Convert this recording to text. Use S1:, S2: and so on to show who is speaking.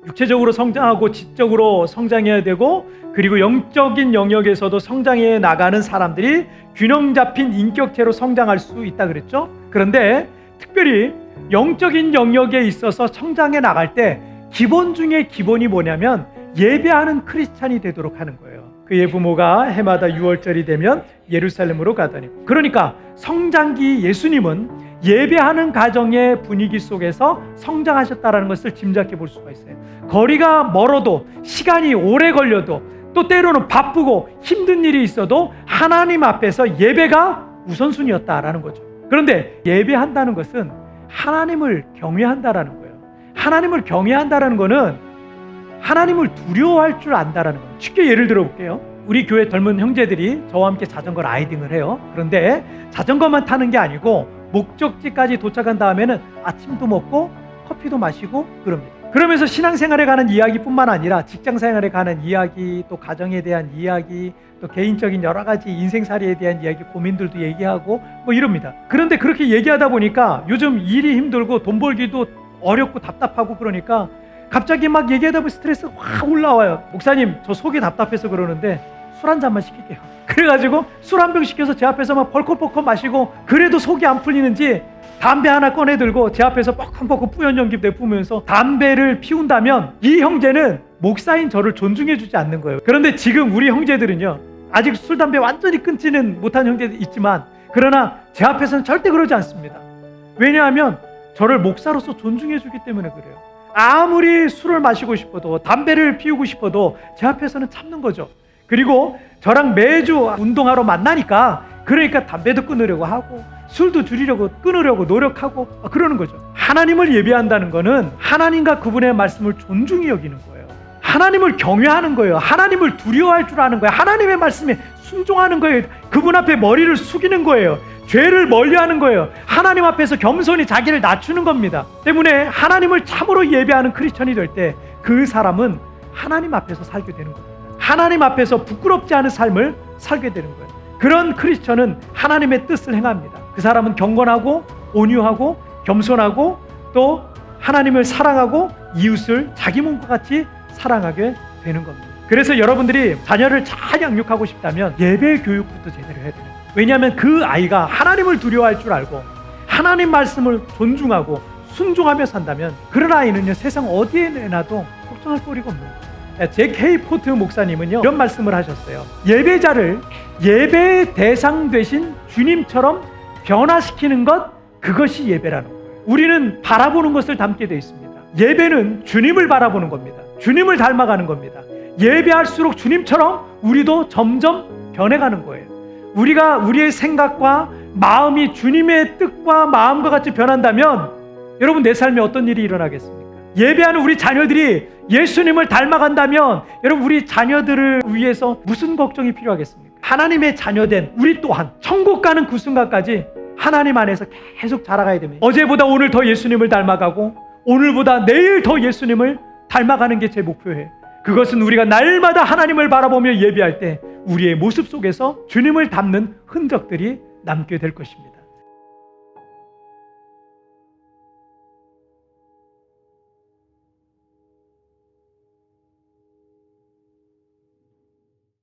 S1: 육체적으로 성장하고 지적으로 성장해야 되고, 그리고 영적인 영역에서도 성장해 나가는 사람들이 균형 잡힌 인격체로 성장할 수 있다 그랬죠. 그런데 특별히 영적인 영역에 있어서 성장해 나갈 때 기본 중에 기본이 뭐냐면 예배하는 크리스찬이 되도록 하는 거예요. 그의 부모가 해마다 6월절이 되면 예루살렘으로 가더니, 그러니까 성장기 예수님은 예배하는 가정의 분위기 속에서 성장하셨다는 것을 짐작해 볼 수가 있어요. 거리가 멀어도, 시간이 오래 걸려도, 또 때로는 바쁘고 힘든 일이 있어도 하나님 앞에서 예배가 우선순위였다라는 거죠. 그런데 예배한다는 것은 하나님을 경외한다라는 거예요. 하나님을 경외한다라는 거는 하나님을 두려워할 줄 안다라는 거예요. 쉽게 예를 들어 볼게요. 우리 교회 젊은 형제들이 저와 함께 자전거 라이딩을 해요. 그런데 자전거만 타는 게 아니고 목적지까지 도착한 다음에는 아침도 먹고 커피도 마시고 그럽니다. 그러면서 신앙생활에 관한 이야기뿐만 아니라 직장생활에 관한 이야기, 또 가정에 대한 이야기, 또 개인적인 여러 가지 인생살이에 대한 이야기, 고민들도 얘기하고 뭐 이럽니다. 그런데 그렇게 얘기하다 보니까 요즘 일이 힘들고 돈 벌기도 어렵고 답답하고 그러니까 갑자기 막 얘기하다 보면 스트레스가 확 올라와요. 목사님, 저 속이 답답해서 그러는데 술 한 잔만 시킬게요. 그래가지고 술 한 병 시켜서 제 앞에서 막 벌컥벌컥 마시고, 그래도 속이 안 풀리는지 담배 하나 꺼내 들고 제 앞에서 뻑뻑뻑 뿌연 연기 내뿜으면서 담배를 피운다면 이 형제는 목사인 저를 존중해 주지 않는 거예요. 그런데 지금 우리 형제들은요, 아직 술 담배 완전히 끊지는 못한 형제들 있지만, 그러나 제 앞에서는 절대 그러지 않습니다. 왜냐하면 저를 목사로서 존중해 주기 때문에 그래요. 아무리 술을 마시고 싶어도, 담배를 피우고 싶어도 제 앞에서는 참는 거죠. 그리고 저랑 매주 운동하러 만나니까, 그러니까 담배도 끊으려고 하고 술도 줄이려고 끊으려고 노력하고 그러는 거죠. 하나님을 예배한다는 거는 하나님과 그분의 말씀을 존중히 여기는 거예요. 하나님을 경외하는 거예요. 하나님을 두려워할 줄 아는 거예요. 하나님의 말씀에 순종하는 거예요. 그분 앞에 머리를 숙이는 거예요. 죄를 멀리하는 거예요. 하나님 앞에서 겸손히 자기를 낮추는 겁니다. 때문에 하나님을 참으로 예배하는 크리스천이 될 때 그 사람은 하나님 앞에서 살게 되는 겁니다. 하나님 앞에서 부끄럽지 않은 삶을 살게 되는 거예요. 그런 크리스천은 하나님의 뜻을 행합니다. 그 사람은 경건하고 온유하고 겸손하고 또 하나님을 사랑하고 이웃을 자기 몸과 같이 사랑하게 되는 겁니다. 그래서 여러분들이 자녀를 잘 양육하고 싶다면 예배 교육부터 제대로 해야 돼요. 왜냐하면 그 아이가 하나님을 두려워할 줄 알고 하나님 말씀을 존중하고 순종하며 산다면 그런 아이는요, 세상 어디에 내놔도 걱정할 거리가 없는 거예요. 잭 포트 목사님은요, 이런 말씀을 하셨어요. 예배자를 예배의 대상 되신 주님처럼 변화시키는 것, 그것이 예배라는 거예요. 우리는 바라보는 것을 닮게 되어 있습니다. 예배는 주님을 바라보는 겁니다. 주님을 닮아가는 겁니다. 예배할수록 주님처럼 우리도 점점 변해가는 거예요. 우리가 우리의 생각과 마음이 주님의 뜻과 마음과 같이 변한다면 여러분, 내 삶에 어떤 일이 일어나겠습니까? 예배하는 우리 자녀들이 예수님을 닮아간다면 여러분, 우리 자녀들을 위해서 무슨 걱정이 필요하겠습니까? 하나님의 자녀된 우리 또한 천국 가는 그 순간까지 하나님 안에서 계속 자라가야 됩니다. 어제보다 오늘 더 예수님을 닮아가고 오늘보다 내일 더 예수님을 닮아가는 게 제 목표예요. 그것은 우리가 날마다 하나님을 바라보며 예배할 때 우리의 모습 속에서 주님을 닮는 흔적들이 남게 될 것입니다.